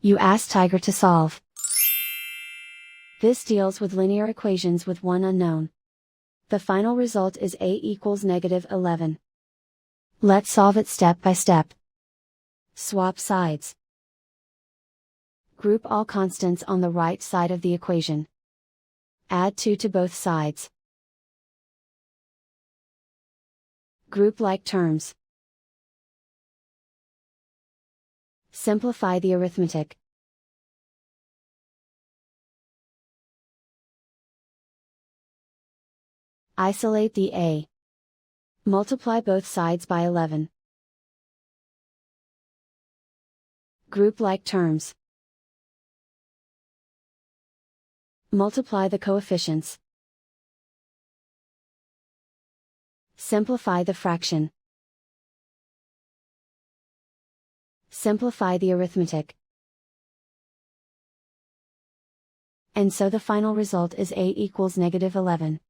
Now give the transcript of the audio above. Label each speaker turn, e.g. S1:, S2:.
S1: You ask Tiger to solve. This deals with linear equations with one unknown. The final result is a equals -11. Let's solve it step by step. Swap sides. Group all constants on the right side of the equation. Add 2 to both sides. Group like terms. Simplify the arithmetic. Isolate the a. Multiply both sides by 11. Group like terms. Multiply the coefficients. Simplify the fraction. Simplify the arithmetic. And so the final result is a equals -11.